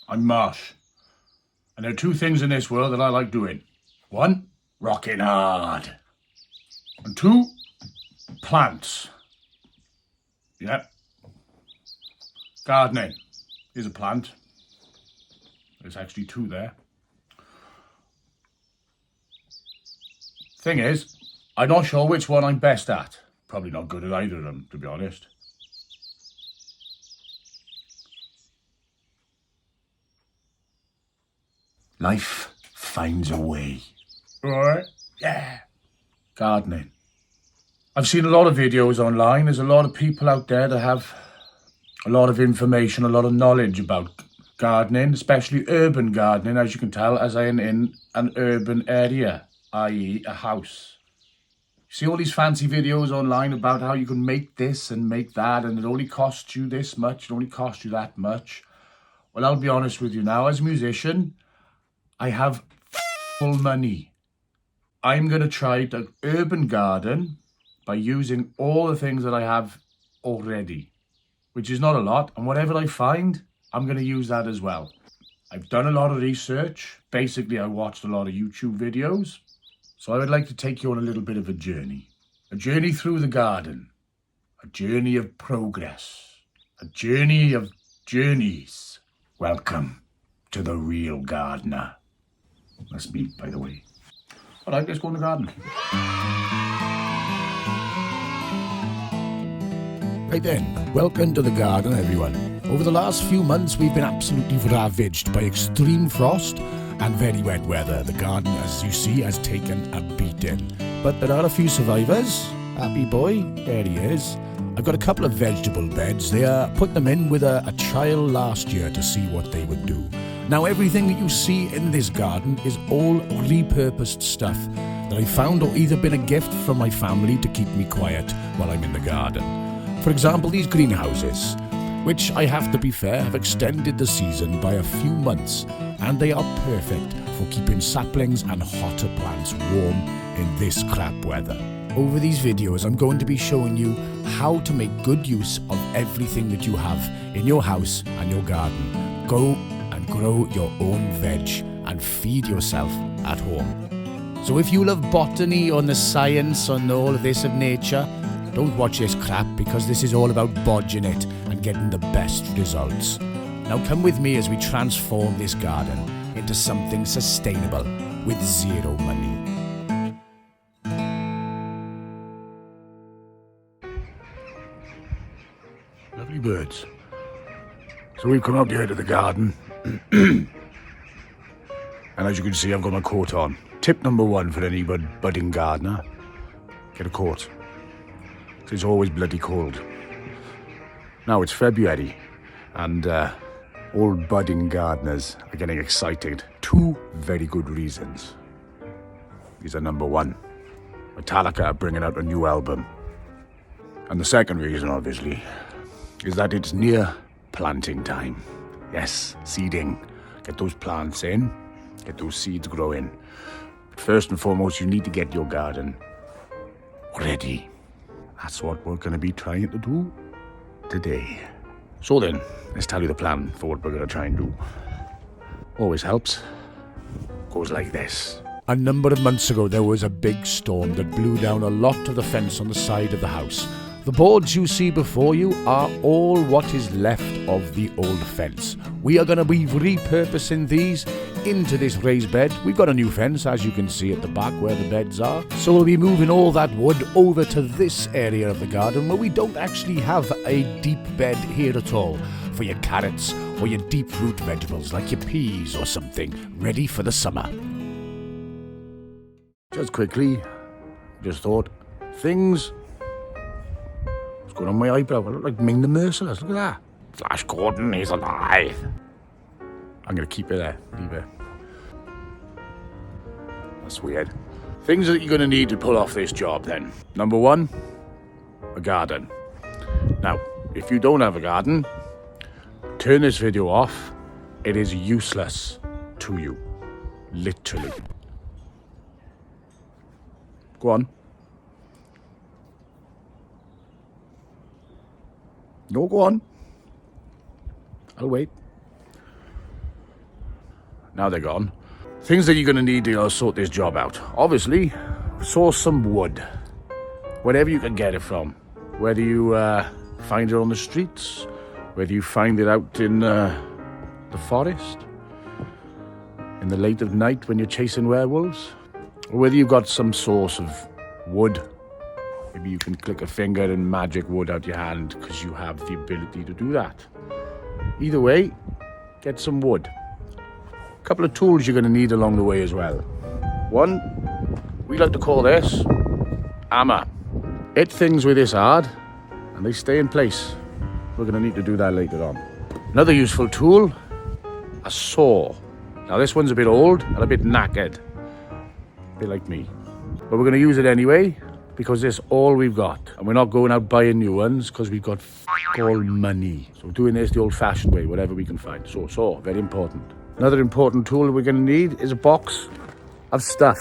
I'm Marsh. And there are two things in this world that I like doing. One, rocking hard. And two, plants. Yep. Gardening. Here's a plant. There's actually two there. Thing is, I'm not sure which one I'm best at. Probably not good at either of them, to be honest. Life finds a way. Alright? Yeah. Gardening. I've seen a lot of videos online. There's a lot of people out there that have a lot of information, a lot of knowledge about gardening, especially urban gardening, as you can tell, as I am in an urban area, i.e. a house. See all these fancy videos online about how you can make this and make that, and it only costs you this much, it only costs you that much. Well, I'll be honest with you now, as a musician, I have full money. I'm going to try the urban garden by using all the things that I have already, which is not a lot. And whatever I find, I'm going to use that as well. I've done a lot of research. Basically, I watched a lot of YouTube videos. So I would like to take you on a little bit of a journey through the garden, a journey of progress, a journey of journeys. Welcome to the real gardener. That's me, by the way. All right, let's go in the garden. Right then, welcome to the garden, everyone. Over the last few months, we've been absolutely ravaged by extreme frost and very wet weather. The garden, as you see, has taken a beating. But there are a few survivors. Happy boy, there he is. I've got a couple of vegetable beds. They put them in with a trial last year to see what they would do. Now, everything that you see in this garden is all repurposed stuff that I found or either been a gift from my family to keep me quiet while I'm in the garden. For example, these greenhouses, which I have to be fair, have extended the season by a few months, and they are perfect for keeping saplings and hotter plants warm in this crap weather. Over these videos, I'm going to be showing you how to make good use of everything that you have in your house and your garden. Go and grow your own veg and feed yourself at home. So if you love botany or the science and all of this of nature, don't watch this crap, because this is all about bodging it and getting the best results. Now come with me as we transform this garden into something sustainable with zero money. Lovely birds. So we've come out here to the garden. And as you can see, I've got my coat on. Tip number one for any budding gardener: get a coat. It's always bloody cold. Now it's February, and all budding gardeners are getting excited. Two very good reasons. These are number one: Metallica are bringing out a new album. And the second reason, obviously, is that it's near planting time. Yes, seeding. Get those plants in, get those seeds growing. But first and foremost, you need to get your garden ready. That's what we're going to be trying to do today. So then, let's tell you the plan for what we're going to try and do. Always helps. Goes like this. A number of months ago, there was a big storm that blew down a lot of the fence on the side of the house. The boards you see before you are all what is left of the old fence. We are going to be repurposing these into this raised bed. We've got a new fence, as you can see at the back where the beds are. So we'll be moving all that wood over to this area of the garden where we don't actually have a deep bed here at all for your carrots or your deep root vegetables like your peas or something, ready for the summer. Just quickly, just thought, things... What's going on my eyebrow? I look like Ming the Merciless, look at that. Flash Gordon, he's alive. I'm going to keep it there, leave it. That's weird. Things that you're going to need to pull off this job then. Number one, a garden. Now, if you don't have a garden, turn this video off. It is useless to you. Literally. Go on. No, go on. I'll wait. Now they're gone. Things that you're going to need to sort this job out. Obviously, source some wood. Wherever you can get it from. Whether you find it on the streets, whether you find it out in the forest, in the late of night when you're chasing werewolves, or whether you've got some source of wood. Maybe you can click a finger and magic wood out your hand because you have the ability to do that. Either way, get some wood. A couple of tools you're going to need along the way as well. One, we like to call this hammer. Hit things with this hard and they stay in place. We're going to need to do that later on. Another useful tool, a saw. Now this one's a bit old and a bit knackered. A bit like me. But we're going to use it anyway because this is all we've got. And we're not going out buying new ones because we've got all money. So we're doing this the old-fashioned way, whatever we can find. So, saw, very important. Another important tool we're going to need is a box of stuff.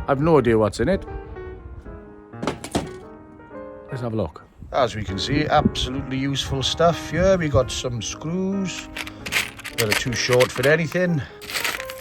I've no idea what's in it. Let's have a look. As we can see, absolutely useful stuff here. We got some screws that are too short for anything.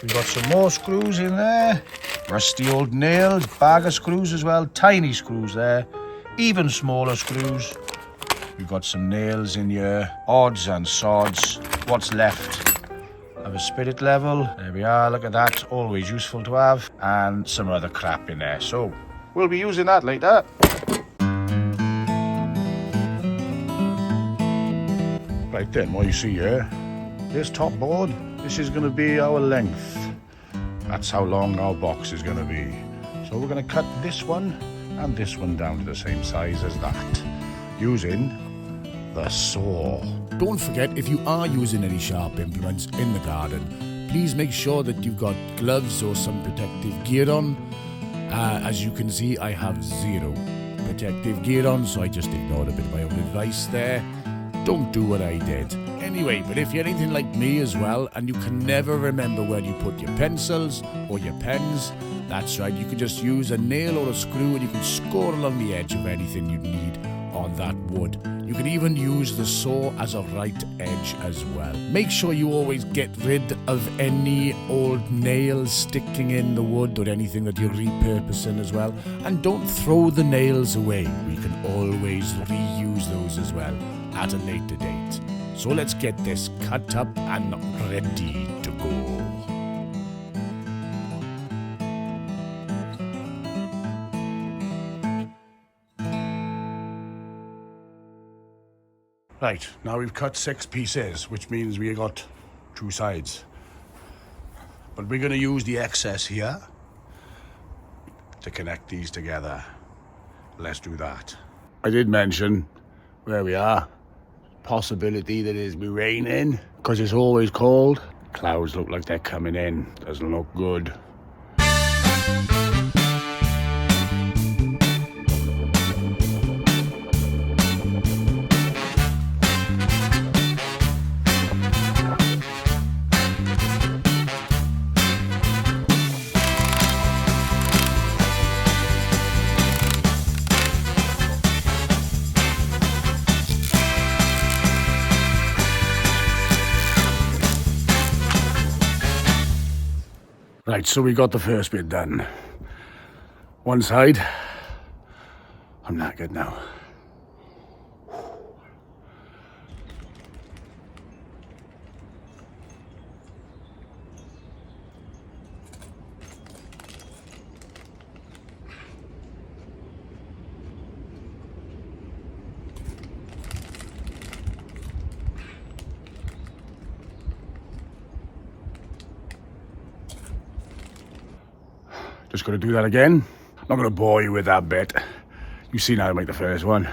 We've got some more screws in there. Rusty old nails, bag of screws as well. Tiny screws there. Even smaller screws. We've got some nails in here. Odds and sods. What's left of a spirit level. There we are, look at that. Always useful to have. And some other crap in there. So, we'll be using that later. Right then, what you see here, this top board, this is going to be our length. That's how long our box is going to be. So we're going to cut this one and this one down to the same size as that, using the saw. Don't forget, if you are using any sharp implements in the garden, please make sure that you've got gloves or some protective gear on. As you can see, I have zero protective gear on, so I just ignored a bit of my own advice there. Don't do what I did. Anyway, but if you're anything like me as well, and you can never remember where you put your pencils or your pens, that's right, you can just use a nail or a screw and you can score along the edge of anything you need on that wood. You can even use the saw as a right edge as well. Make sure you always get rid of any old nails sticking in the wood or anything that you're repurposing as well. And don't throw the nails away. We can always reuse those as well at a later date. So let's get this cut up and ready to go. Right, now we've cut 6 pieces, which means we got 2 sides. But we're going to use the excess here to connect these together. Let's do that. I did mention where we are. Possibility that it's be raining because it's always cold. Clouds look like they're coming in. Doesn't look good. Right, so we got the first bit done. One side. I'm knackered now. Just got to do that again. I'm not going to bore you with that bit. You've seen how to make the first one.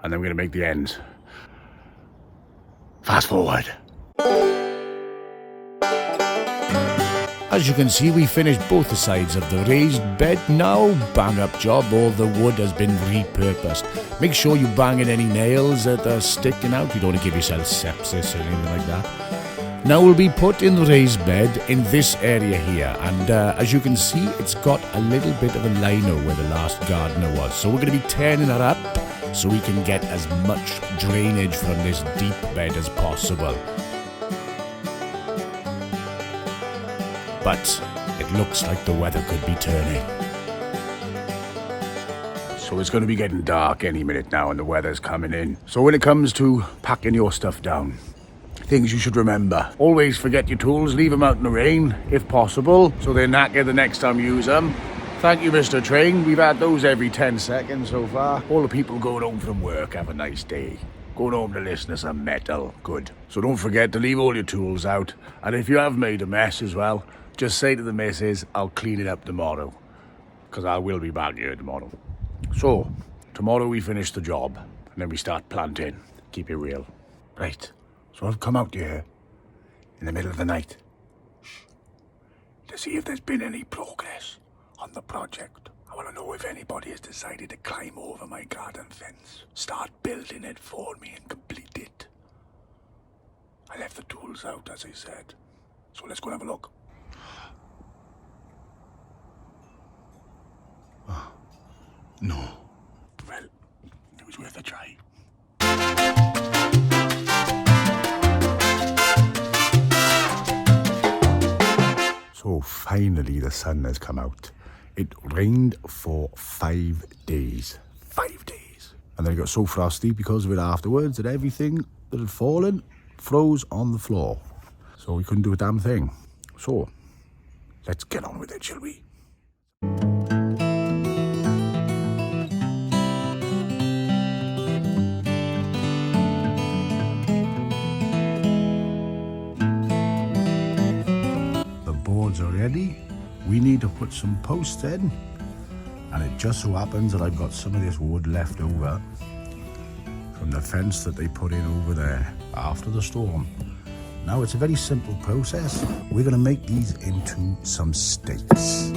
And then we're going to make the ends. Fast forward. As you can see, we finished both the sides of the raised bed. Now, bang up job, all the wood has been repurposed. Make sure you bang in any nails that are sticking out. You don't want to give yourself sepsis or anything like that. Now we'll be put in the raised bed in this area here, and as you can see, it's got a little bit of a lino where the last gardener was. So we're going to be turning it up so we can get as much drainage from this deep bed as possible. but it looks like the weather could be turning. So it's going to be getting dark any minute now and the weather's coming in. So when it comes to packing your stuff down, things you should remember. Always forget your tools, leave them out in the rain, if possible, so they're knackered the next time you use them. Thank you, Mr. Train. We've had those every 10 seconds so far. All the people going home from work, have a nice day. Going home to listen to some metal. Good. So don't forget to leave all your tools out. And if you have made a mess as well, just say to the missus, I'll clean it up tomorrow. Because I will be back here tomorrow. So, tomorrow we finish the job. And then we start planting. Keep it real. Right. So I've come out here in the middle of the night to see if there's been any progress on the project. I want to know if anybody has decided to climb over my garden fence, start building it for me and complete it. I left the tools out, as I said. So let's go and have a look. Oh, no. Well, it was worth a try. So finally the sun has come out. It rained for 5 days. 5 days. And then it got so frosty because of it afterwards that everything that had fallen froze on the floor. So we couldn't do a damn thing. So, let's get on with it, shall we? Boards are ready. We need to put some posts in, and it just so happens that I've got some of this wood left over from the fence that they put in over there after the storm. Now it's a very simple process. We're going to make these into some stakes.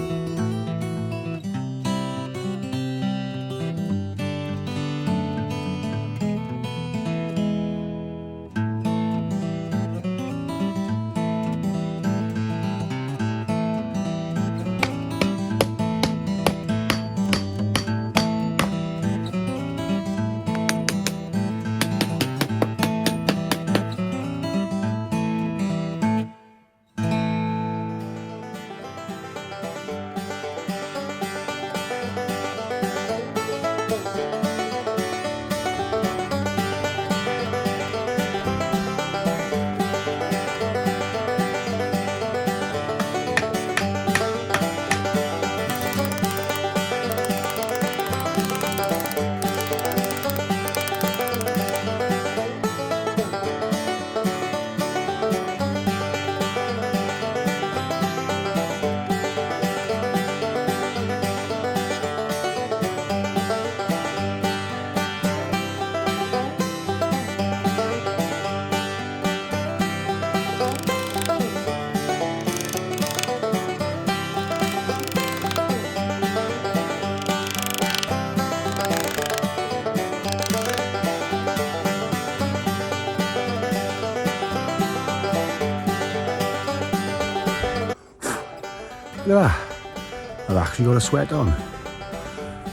Look at that. I've actually got a sweat on.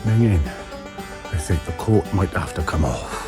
Hang in. I think the coat might have to come off.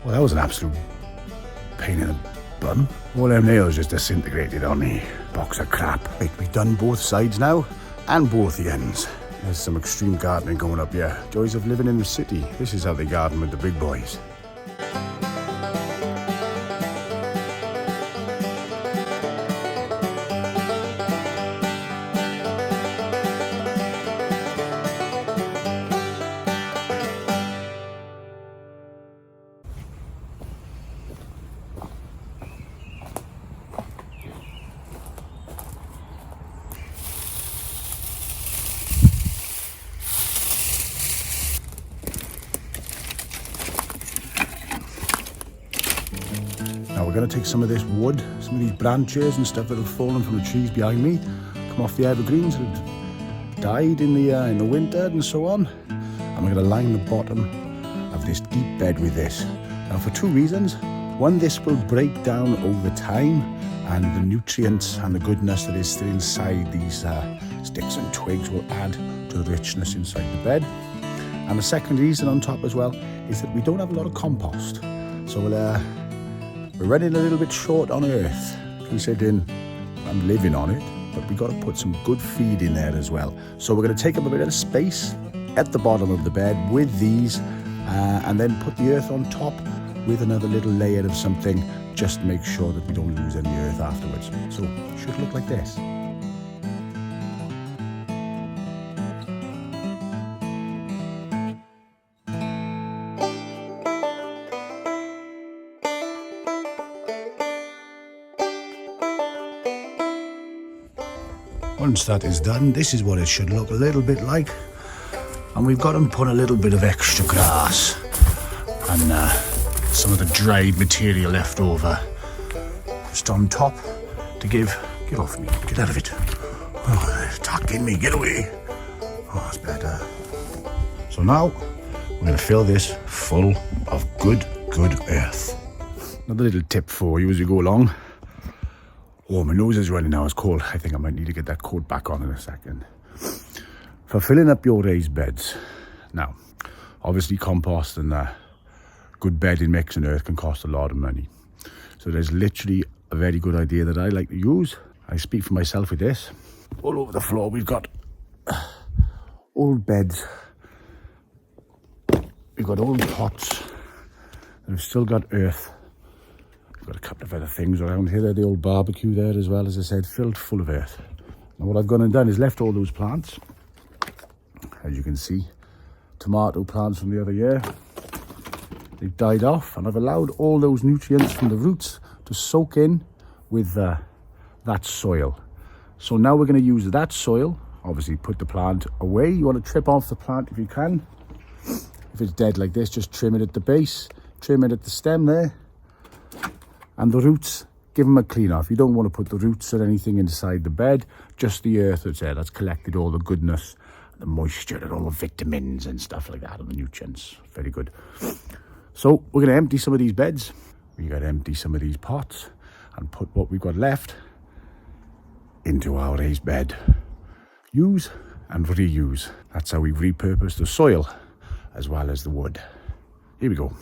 Well, that was an absolute pain in the bum. All them nails just disintegrated on me. Box of crap. Right, we've done both sides now, and both the ends. There's some extreme gardening going up here. Joys of living in the city. This is how they garden with the big boys. going to take some of this wood, some of these branches and stuff that have fallen from the trees behind me, come off the evergreens that have died in the winter and so on. And we're going to line the bottom of this deep bed with this. Now for two reasons. One, this will break down over time and the nutrients and the goodness that is still inside these sticks and twigs will add to the richness inside the bed. And the second reason on top as well is that we don't have a lot of compost. So we're running a little bit short on earth, considering I'm living on it, but we've got to put some good feed in there as well. So we're going to take up a bit of space at the bottom of the bed with these and then put the earth on top with another little layer of something, just to make sure that we don't lose any earth afterwards. So it should look like this. Once that is done, this is what it should look a little bit like. And we've got to put a little bit of extra grass and some of the dried material left over just on top to get off me, get out of it. Oh, it's attacking me, get away. Oh, that's better. So now we're going to fill this full of good earth. Another little tip for you as you go along. Oh, my nose is running now, it's cold. I think I might need to get that coat back on in a second. For filling up your raised beds. Now, obviously compost and good bedding mix and earth can cost a lot of money. So there's literally a very good idea that I like to use. I speak for myself with this. All over the floor we've got old beds. We've got old pots. And we've still got earth. Got a couple of other things around here. The old barbecue there as well, as I said, filled full of earth. Now what I've gone and done is left all those plants, as you can see, tomato plants from the other year. They've died off, and I've allowed all those nutrients from the roots to soak in with that soil. So now we're going to use that soil, obviously put the plant away. You want to trim off the plant if you can. If it's dead like this, just trim it at the base, trim it at the stem there. And the roots, give them a clean off. You don't want to put the roots or anything inside the bed, just the earth that's there, that's collected all the goodness, the moisture and all the vitamins and stuff like that, and the nutrients. Very good. So we're going to empty some of these beds. We've got to empty some of these pots and put what we've got left into our raised bed. Use and reuse. That's how we've repurposed the soil as well as the wood. Here we go.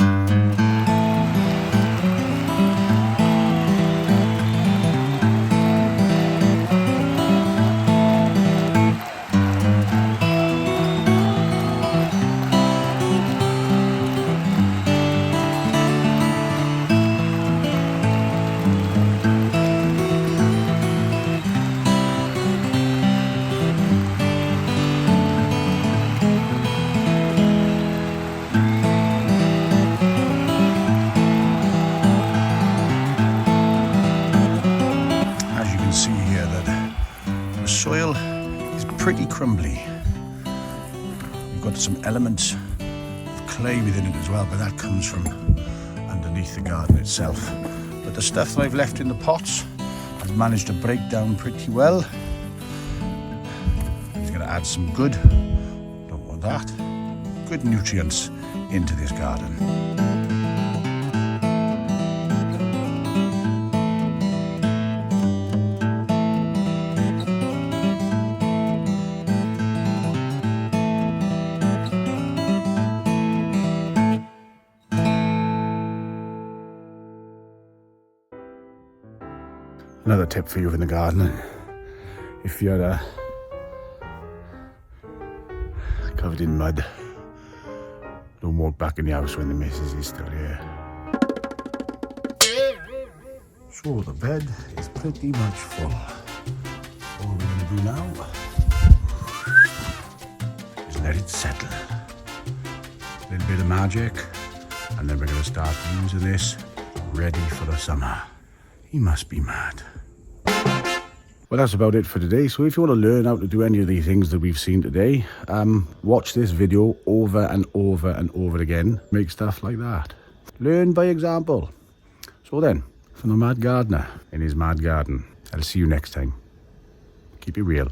Soil is pretty crumbly. You've got some elements of clay within it as well, but that comes from underneath the garden itself. But the stuff that I've left in the pots has managed to break down pretty well. It's going to add some good, don't want that, good nutrients into this garden. Another tip for you in the garden: if you're covered in mud, don't walk back in the house when the missus is still here. So the bed is pretty much full. All we're going to do now is let it settle. A little bit of magic, and then we're going to start using this ready for the summer. He must be mad. Well, that's about it for today. So if you want to learn how to do any of the things that we've seen today, watch this video over and over and over again. Make stuff like that. Learn by example. So then, from the mad gardener in his mad garden. I'll see you next time. Keep it real.